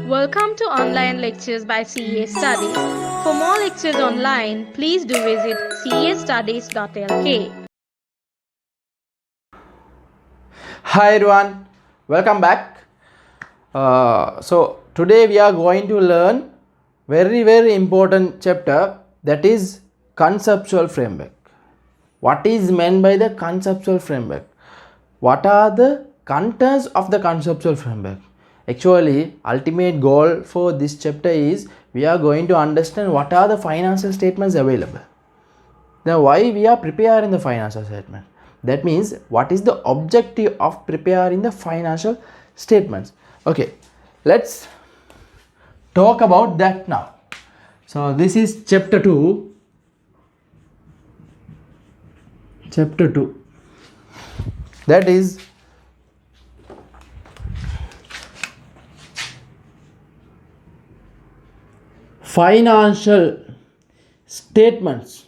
Welcome to online lectures by CA Studies. For more lectures online, please do visit castudies.lk. Hi everyone, welcome back. So today we are going to learn very important chapter, that is conceptual framework. What is meant by the conceptual framework? What are the contents of the conceptual framework? Actually, ultimate goal for this chapter is we are going to understand what are the financial statements available. Now, why we are preparing the financial statement? That means what is the objective of preparing the financial statements? Okay, let's talk about that now. So this is chapter 2. Chapter 2. That is financial statements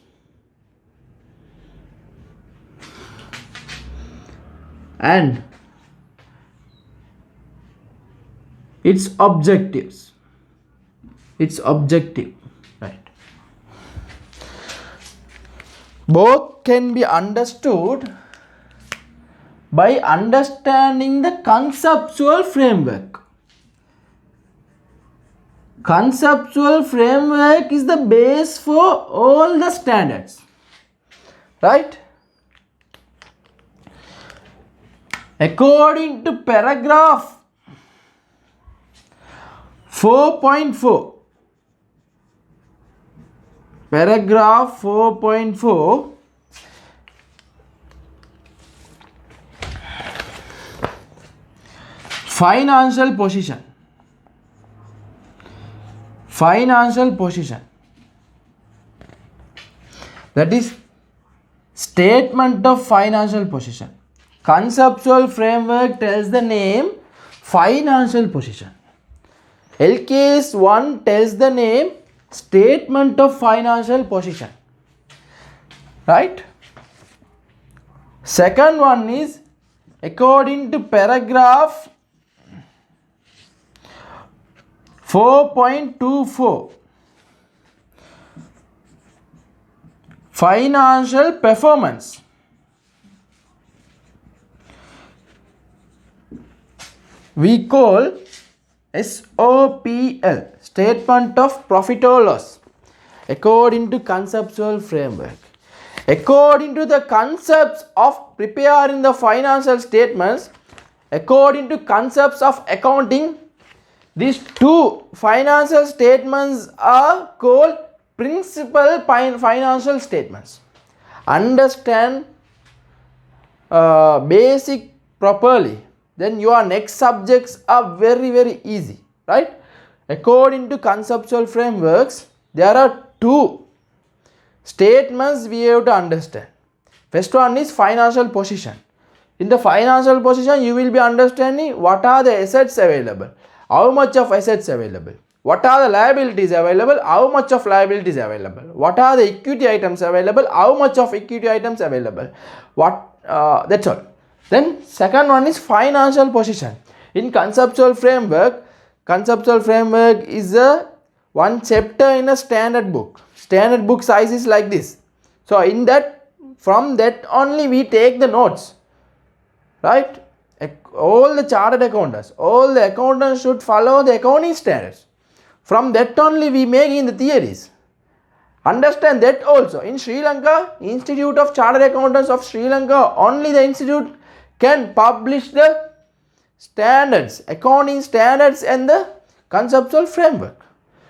and its objectives. Its objective, right? Both can be understood by understanding the conceptual framework. Conceptual framework is the base for all the standards, right? According to paragraph 4.4, paragraph 4.4, financial position. Financial position, that is statement of financial position. Conceptual framework tells the name financial position. LKS 1 tells the name statement of financial position, right? Second one is according to paragraph 4.24, financial performance. We call SOPL, statement of profit or loss, according to conceptual framework. According to the concepts of preparing the financial statements, according to concepts of accounting, these two financial statements are called principal financial statements. Understand basic properly, then your next subjects are very easy, right? According to conceptual frameworks, there are two statements we have to understand. First one is financial position. In the financial position, you will be understanding what are the assets available, how much of assets available, what are the liabilities available, how much of liabilities available, what are the equity items available, how much of equity items available, that's all. Then second one is financial position. In conceptual framework is a one chapter in a standard book. Standard book size is like this. So in that, from that only we take the notes, right? All the chartered accountants, all the accountants should follow the accounting standards. From that only we make in the theories. Understand that also. In Sri Lanka, Institute of Chartered Accountants of Sri Lanka, only the institute can publish the standards, accounting standards and the conceptual framework.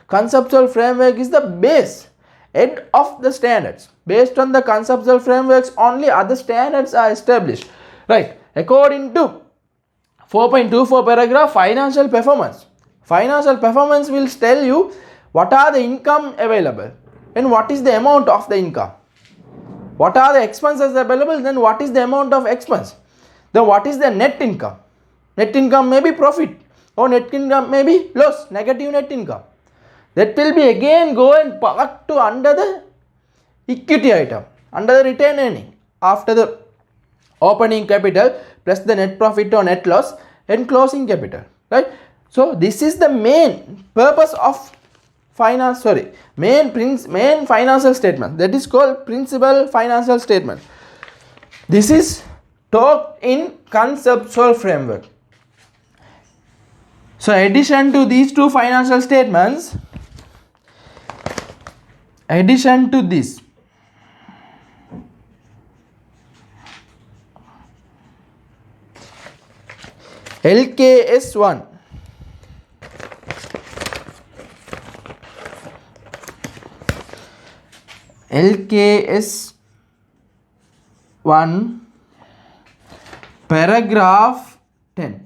Conceptual framework is the base, head of the standards. Based on the conceptual frameworks, only other standards are established, right? According to 4.24 paragraph, financial performance. Financial performance will tell you what are the income available and what is the amount of the income. What are the expenses available, then what is the amount of expense. Then what is the net income? Net income may be profit or net income may be loss, negative net income. That will be again go and park to under the equity item, under the retained earning, after the opening capital plus the net profit or net loss and closing capital, right? So this is the main purpose of main financial statement, that is called principal financial statement. This is taught in conceptual framework. So addition to these two financial statements, addition to this, LKS1, LKS1 paragraph 10.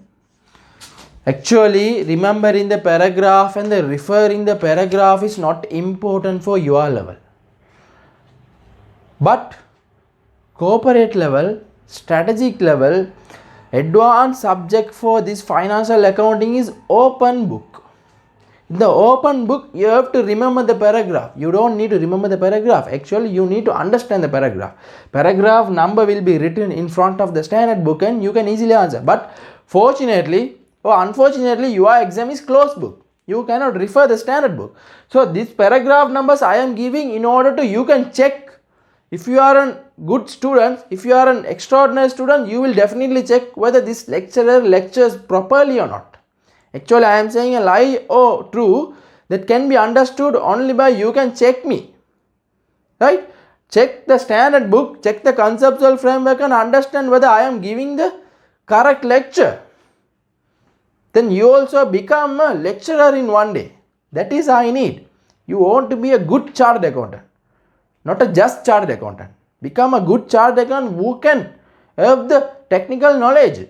Actually, remembering the paragraph and the referring the paragraph is not important for your level. But corporate level, strategic level, advanced subject for this financial accounting is open book. In the open book, you have to remember the paragraph. You don't need to remember the paragraph. Actually, you need to understand the paragraph. Paragraph number will be written in front of the standard book and you can easily answer. But fortunately or unfortunately, your exam is closed book. You cannot refer the standard book. So these paragraph numbers I am giving in order to you can check if you are a good student, if you are an extraordinary student, you will definitely check whether this lecturer lectures properly or not. Actually, I am saying a lie or true that can be understood only by you can check me. Right? Check the standard book, check the conceptual framework and understand whether I am giving the correct lecture. Then you also become a lecturer in one day. That is I need. You want to be a good chartered accountant, not a just chartered accountant. Become a good chartered accountant who can have the technical knowledge,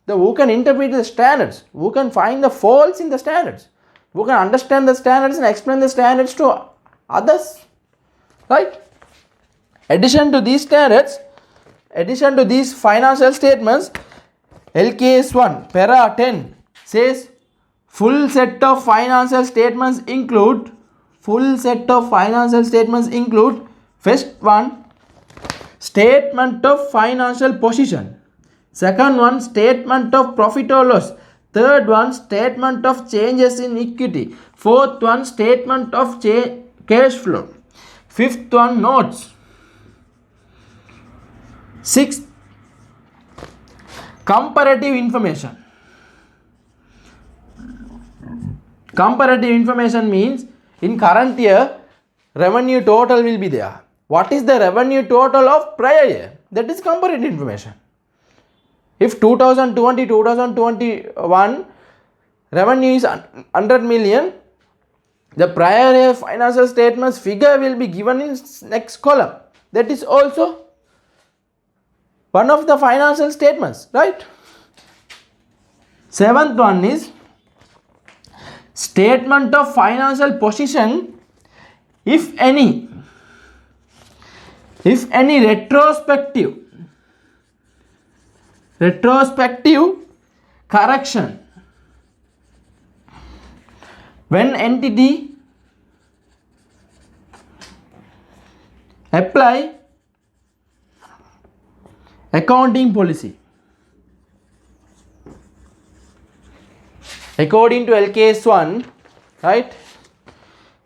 who can interpret the standards, who can find the faults in the standards, who can understand the standards and explain the standards to others. Right? Addition to these standards, addition to these financial statements, LKS1 para 10 says full set of financial statements include first one, statement of financial position, second one, statement of profit or loss, third one, statement of changes in equity, fourth one, statement of cash flow, fifth one, notes, sixth, comparative information. Comparative information means in current year revenue total will be there. What is the revenue total of prior year? That is comparative information. If 2020-2021 revenue is 100 million, the prior year financial statements figure will be given in next column. That is also one of the financial statements, right? Seventh one is statement of financial position, if any retrospective correction when entity apply accounting policy. According to LKS1, right,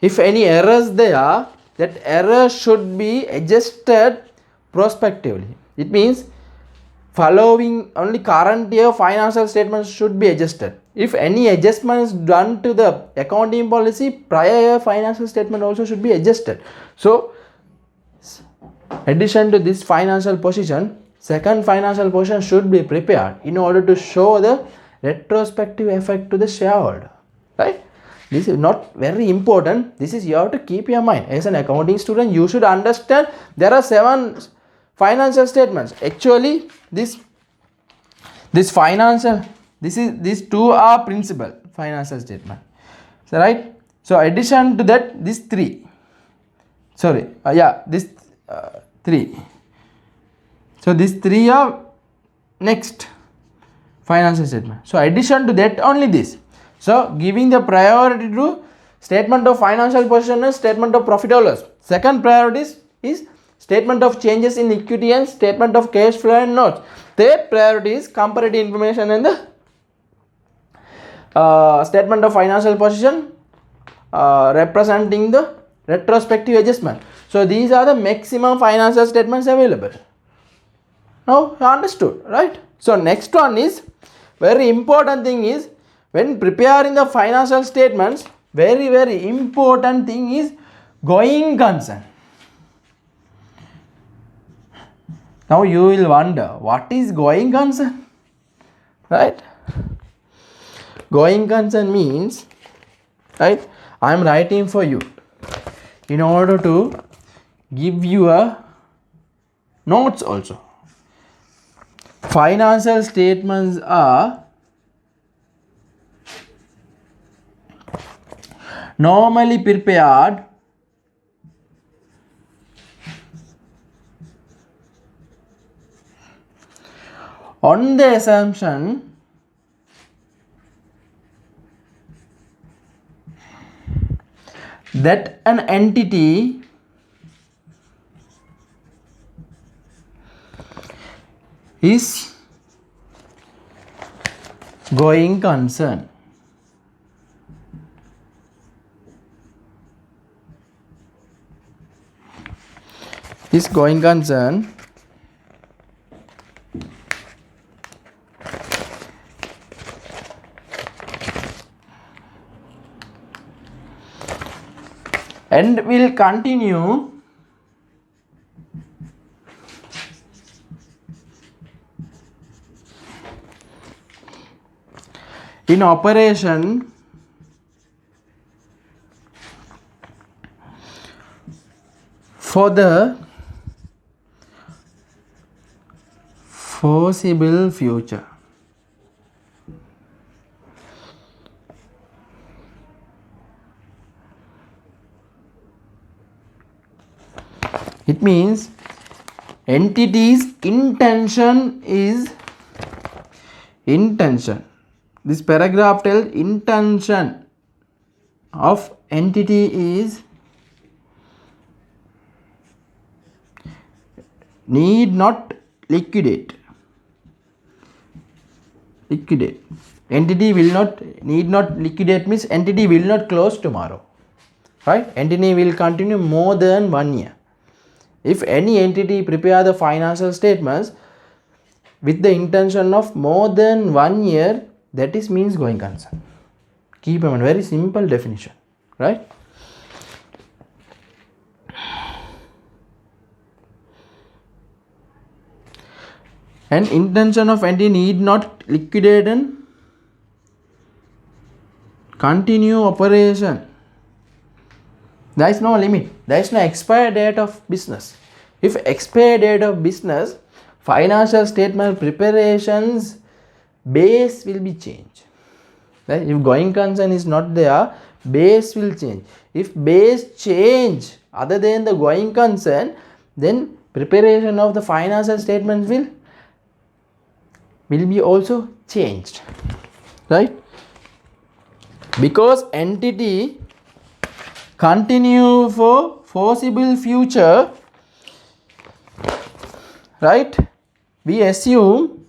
if any errors there, that error should be adjusted prospectively. It means following only current year financial statements should be adjusted. If any adjustment is done to the accounting policy, prior year financial statement also should be adjusted. So, addition to this financial position, second financial position should be prepared in order to show the retrospective effect to the shareholder. Right? This is not very important. This is you have to keep your mind. As an accounting student, you should understand there are 7 financial statements. Actually, these two are principal financial statement. So, right? So, addition to that, these 3. These 3. So, these 3 are next financial statement. So, addition to that only this. So, giving the priority to statement of financial position and statement of profit or loss. Second priority is statement of changes in equity and statement of cash flow and notes. Third priority is comparative information and the statement of financial position representing the retrospective adjustment. So these are the maximum financial statements available. Now understood, right? So next one is very important thing is when preparing the financial statements, very important thing is going concern. Now you will wonder what is going concern, right? Going concern means, right, I am writing for you in order to give you a notes also. Financial statements are normally prepared on the assumption that an entity is going concern. Is going concern and will continue in operation for the foreseeable future. It means entity's intention is intention. This paragraph tells intention of entity is need not liquidate. Entity will not need not liquidate means entity will not close tomorrow, right? Entity will continue more than 1 year. If any entity prepare the financial statements with the intention of more than 1 year, that is means going concern. Keep in mind, very simple definition, right? And intention of entity need not liquidate and continue operation. There is no limit. There is no expire date of business. If expire date of business, financial statement preparations base will be changed. Right? If going concern is not there, base will change. If base change other than the going concern, then preparation of the financial statements will be also changed, right? Because entity continue for foreseeable future, right? We assume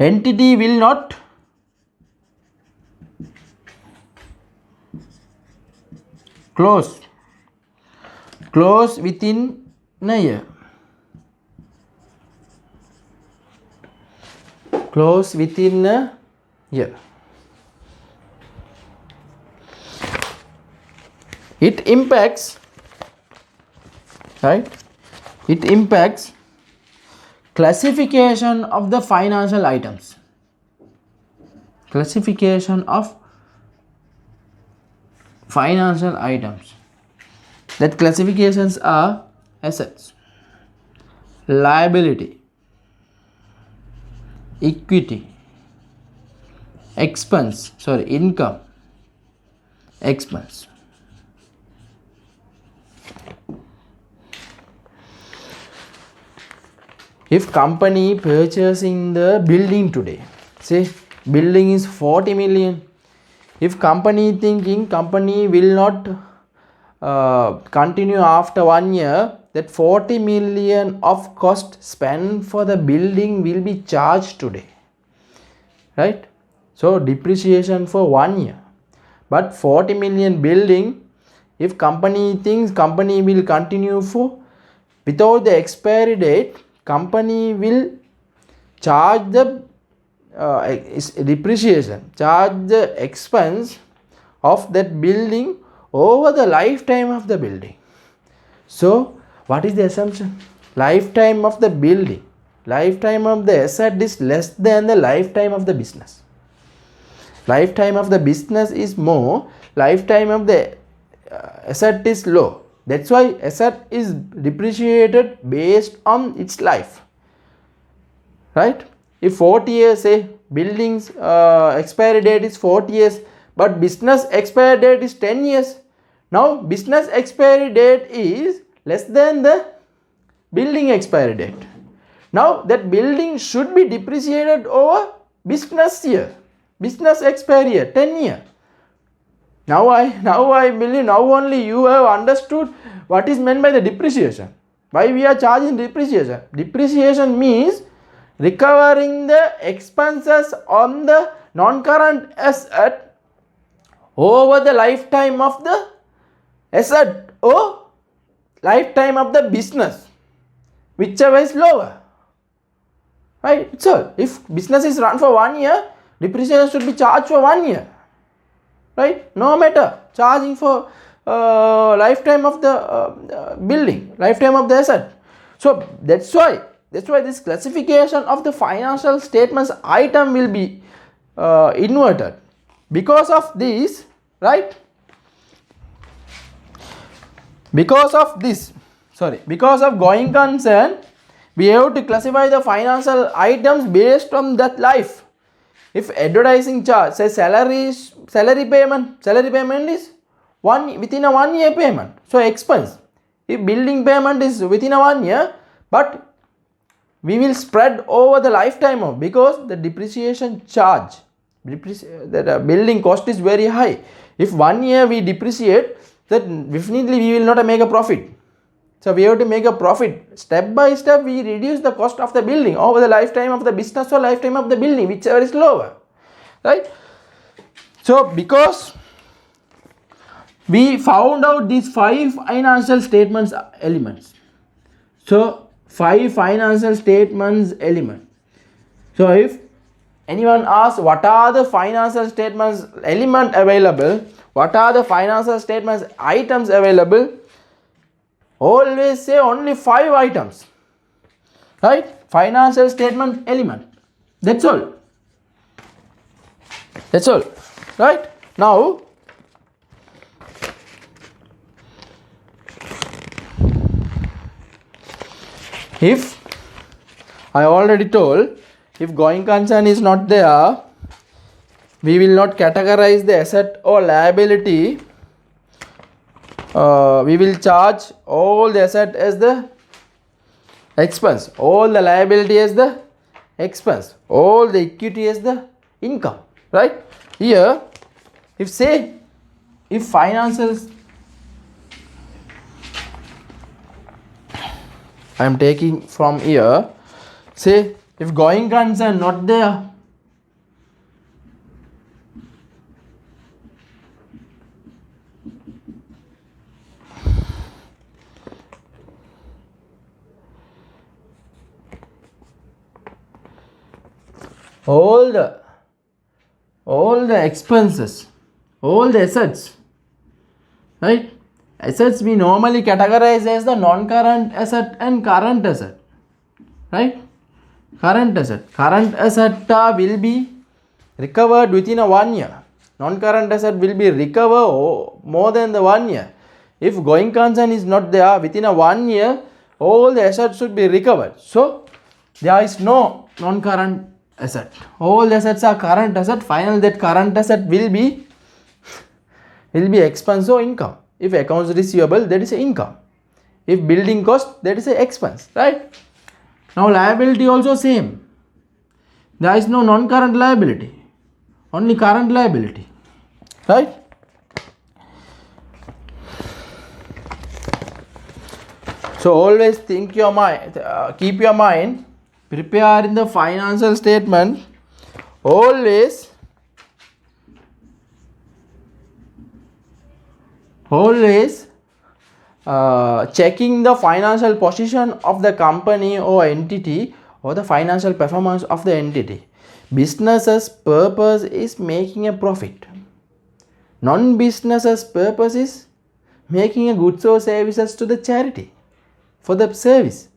entity will not close within a year. Close within a year. It impacts, right? It impacts classification of the financial items. Classification of financial items. That classifications are assets, liability, equity, income, expense. If company purchasing the building today, say building is 40 million. If company thinking company will not continue after 1 year, that 40 million of cost spent for the building will be charged today, right? So depreciation for 1 year, but 40 million building, if company thinks company will continue for without the expiry date, company will charge the depreciation, charge the expense of that building over the lifetime of the building. So what is the assumption? Lifetime of the building, lifetime of the asset is less than the lifetime of the business. Lifetime of the business is more, lifetime of the asset is low. That's why asset is depreciated based on its life, right? If 40 years, say buildings expiry date is 40 years, but business expiry date is 10 years. Now business expiry date is less than the building expiry date. Now that building should be depreciated over business year, business expiry year, 10 year. Now I believe now only you have understood what is meant by the depreciation. Why we are charging depreciation? Depreciation means recovering the expenses on the non-current asset over the lifetime of the asset or lifetime of the business, whichever is lower, right? So if business is run for 1 year, depreciation should be charged for 1 year, right? No matter charging for lifetime of the building, lifetime of the asset. So that's why this classification of the financial statements item will be inverted. Because of this, right? Because of going concern, we have to classify the financial items based on that life. If advertising charge, say salary payment is within a 1 year payment, so expense. If building payment is within a 1 year, but we will spread over the lifetime of, because the depreciation charge, the building cost is very high. If 1 year we depreciate, then definitely we will not make a profit. So we have to make a profit. Step by step we reduce the cost of the building over the lifetime of the business or lifetime of the building, whichever is lower, right? So because we found out these 5 financial statements elements, so 5 financial statements element. So if anyone asks what are the financial statements element available, what are the financial statements items available, always say only 5 items, right? Financial statement element, that's all, right? Now if I already told, if going concern is not there, we will not categorize the asset or liability. We will charge all the asset as the expense, all the liability as the expense, all the equity as the income, right? Here, if financials, I am taking from here, say if going concern not there, all the expenses, all the assets, right? Assets we normally categorize as the non-current asset and current asset, right? Current asset will be recovered within a 1 year. Non-current asset will be recovered more than the 1 year. If going concern is not there, within a 1 year, all the assets should be recovered. So there is no non-current asset. All the assets are current asset. Finally, that current asset will be expense or income. If accounts receivable, that is income. If building cost, that is a expense, right? Now liability also same. There is no non-current liability, only current liability, right? So always think your mind, keep your mind prepare in the financial statement. Always checking the financial position of the company or entity or the financial performance of the entity. Business's purpose is making a profit. Non-business's purpose is making a goods or services to the charity for the service.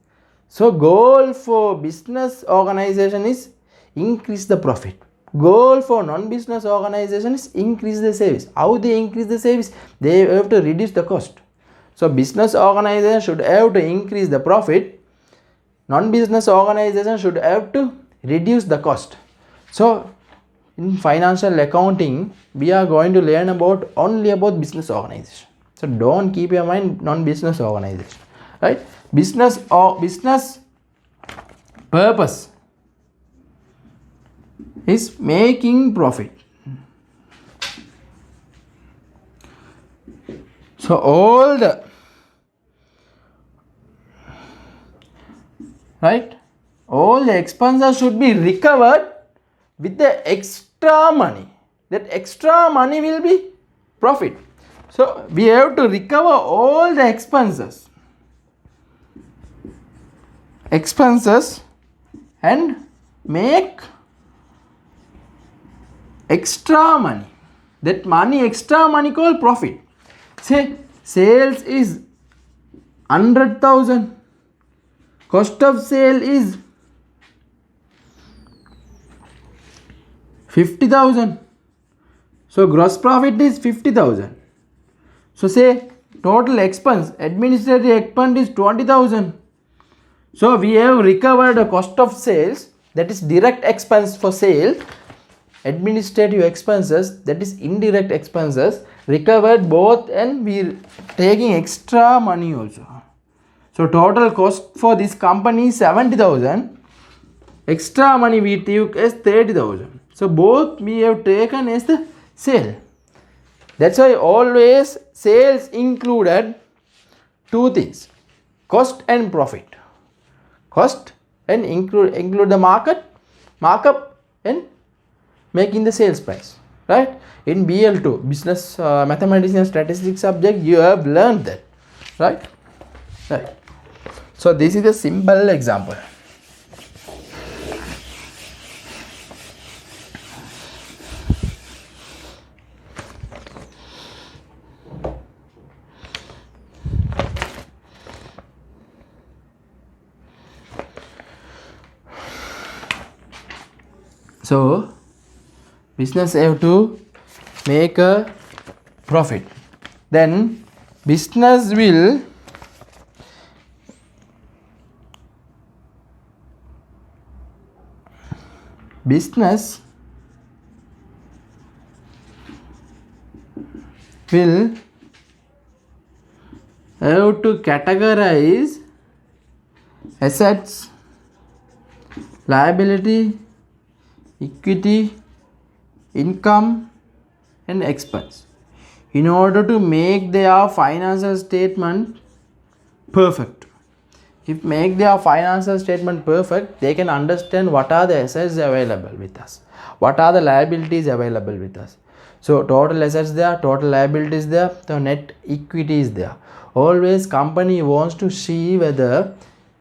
So goal for business organization is increase the profit. Goal for non-business organization is increase the service. How they increase the service? They have to reduce the cost. So business organization should have to increase the profit. Non-business organization should have to reduce the cost. So in financial accounting, we are going to learn only about business organization. So don't keep your mind non-business organization, right? Business purpose is making profit. So all the expenses should be recovered with the extra money. That extra money will be profit. So we have to recover all the expenses and make extra money. That extra money called profit. Say sales is 100,000, cost of sale is 50,000. So gross profit is 50,000. So say total expense, administrative expense is 20,000. So we have recovered the cost of sales, that is direct expense for sale, administrative expenses, that is indirect expenses, recovered both, and we are taking extra money also. So total cost for this company is 70,000. Extra money we took as 30,000. So both we have taken as the sale. That's why always sales included two things: cost and profit. Cost and include the markup and making the sales price, right? In BL2 business mathematics and statistics subject, you have learned that, right? So this is a simple example. So business have to make a profit. Then business will have to categorize assets, liability, equity, income and expense in order to make their financial statement perfect. If make their financial statement perfect, they can understand what are the assets available with us, what are the liabilities available with us. So total assets there, total liabilities there, the net equity is there. Always company wants to see whether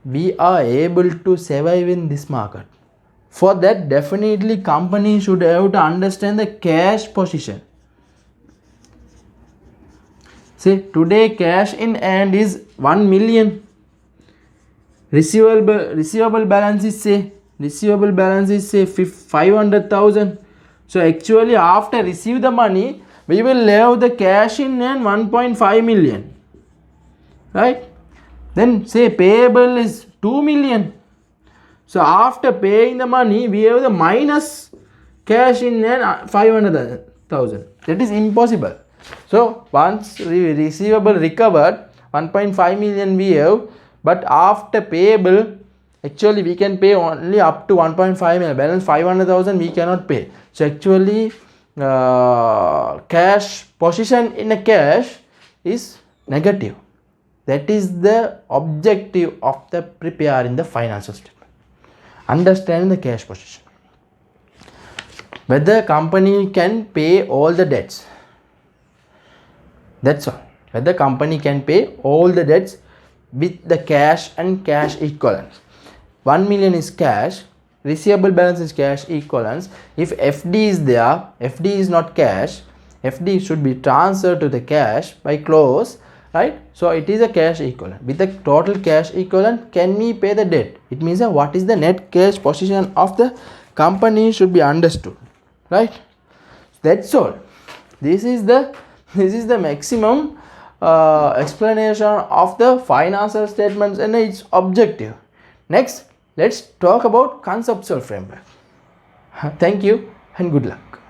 we are able to survive in this market. For that, definitely company should have to understand the cash position. See, today cash in hand is 1 million. Receivable balance is say 500,000. So actually after receive the money, we will have the cash in hand 1.5 million, right? Then say payable is 2 million. So after paying the money, we have the minus cash in hand 500,000. That is impossible. So once receivable recovered, 1.5 million we have, but after payable, actually we can pay only up to 1.5 million. Balance 500,000 we cannot pay. So actually cash position in a cash is negative. That is the objective of the preparing the financial statement. Understanding the cash position. Whether company can pay all the debts. That's all. Whether company can pay all the debts with the cash and cash equivalents. 1 million is cash, receivable balance is cash equivalents. If FD is there, FD is not cash, FD should be transferred to the cash by close, right? So it is a cash equivalent. With the total cash equivalent, can we pay the debt? It means what is the net cash position of the company should be understood, right? That's all. This is the maximum explanation of the financial statements and its objective. Next, let's talk about conceptual framework. Thank you and good luck.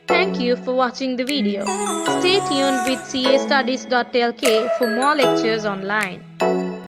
Thank you for watching the video. Stay tuned with castudies.lk for more lectures online.